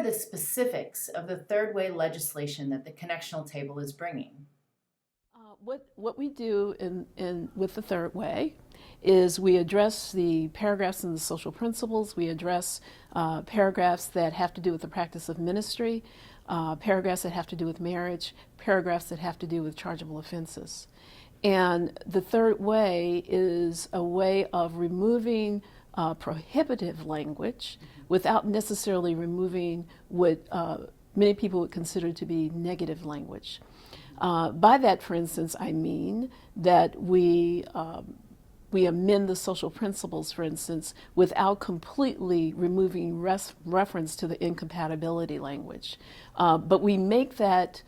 are the specifics of the third way legislation that the Connectional Table is bringing? What we do with the third way is we address the paragraphs in the social principles. We address paragraphs that have to do with the practice of ministry, paragraphs that have to do with marriage, paragraphs that have to do with chargeable offenses. And the third way is a way of removing prohibitive language without necessarily removing what many people would consider to be negative language. By that, for instance, I mean that we amend the social principles, for instance, without completely removing reference to the incompatibility language. But we make that,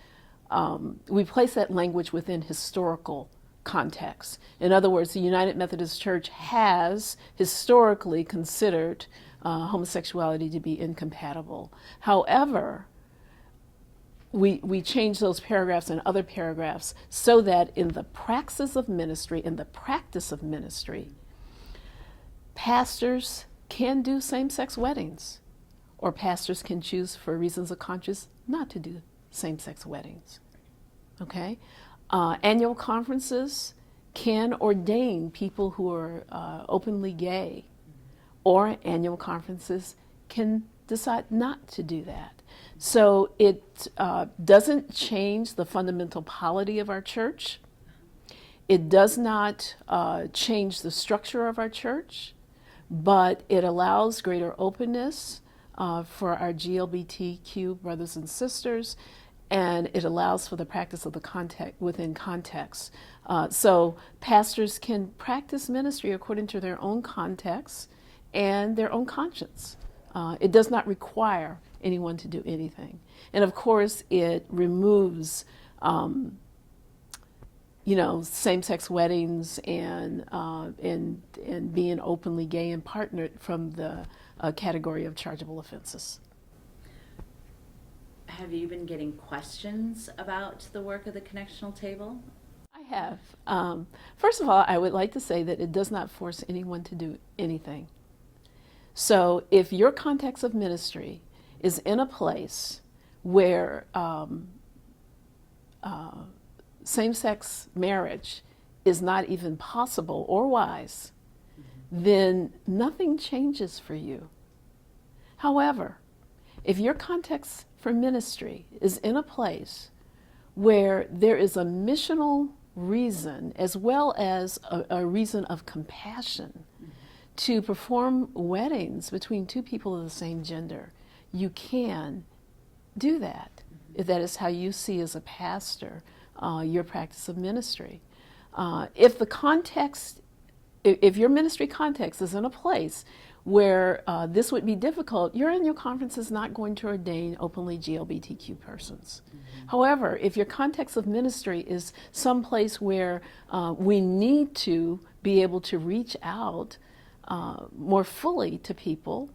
we place that language within historical context. In other words, the United Methodist Church has historically considered homosexuality to be incompatible. However, we change those paragraphs and other paragraphs so that in the practice of ministry, pastors can do same-sex weddings, or pastors can choose for reasons of conscience not to do same-sex weddings. Okay? Annual conferences can ordain people who are openly gay, or annual conferences can decide not to do that. So it doesn't change the fundamental polity of our church. It does not change the structure of our church, but it allows greater openness for our GLBTQ brothers and sisters, and it allows for the practice of the context within context. So pastors can practice ministry according to their own context and their own conscience. It does not require anyone to do anything. And of course, it removes, same-sex weddings and being openly gay and partnered from the category of chargeable offenses. Have you been getting questions about the work of the Connectional Table? I have. First of all, I would like to say that it does not force anyone to do anything. So if your context of ministry is in a place where same-sex marriage is not even possible or wise, then nothing changes for you. However, if your context for ministry is in a place where there is a missional reason as well as a reason of compassion to perform weddings between two people of the same gender, you can do that. If that is how you see as a pastor your practice of ministry. If your ministry context is in a place where this would be difficult, your annual conference is not going to ordain openly GLBTQ persons. However, if your context of ministry is someplace where we need to be able to reach out more fully to people,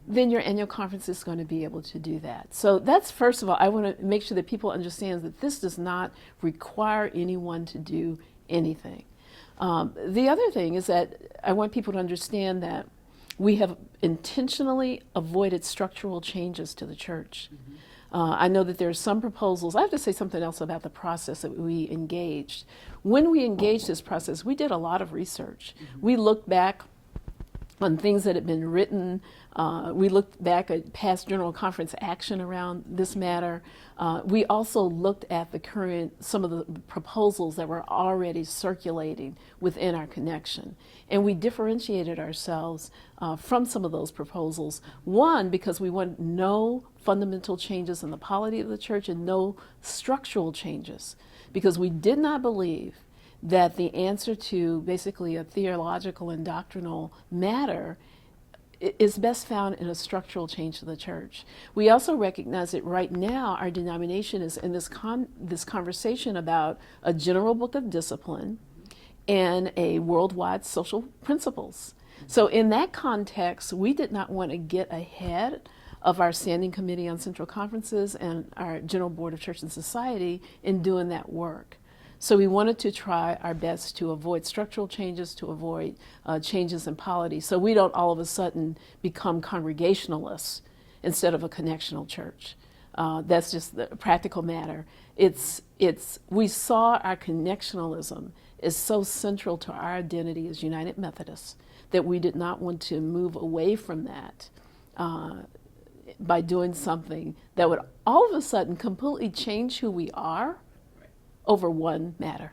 then your annual conference is going to be able to do that. So that's, first of all, I want to make sure that people understand that this does not require anyone to do anything. The other thing is that I want people to understand that we have intentionally avoided structural changes to the church. I know that there are some proposals. I have to say something else about the process that we engaged. When we engaged this process, we did a lot of research. We looked back on things that had been written. We looked back at past General Conference action around this matter. We also looked at some of the proposals that were already circulating within our connection. And we differentiated ourselves from some of those proposals. One, because we want no fundamental changes in the polity of the church and no structural changes, because we did not believe that the answer to basically a theological and doctrinal matter is best found in a structural change to the church. We also recognize that right now our denomination is in this conversation about a general book of discipline and a worldwide social principles. So in that context, we did not want to get ahead of our Standing Committee on Central Conferences and our General Board of Church and Society in doing that work. So we wanted to try our best to avoid structural changes, to avoid changes in polity, so we don't all of a sudden become Congregationalists instead of a connectional church. That's just the practical matter. We saw our connectionalism is so central to our identity as United Methodists that we did not want to move away from that by doing something that would all of a sudden completely change who we are over one matter.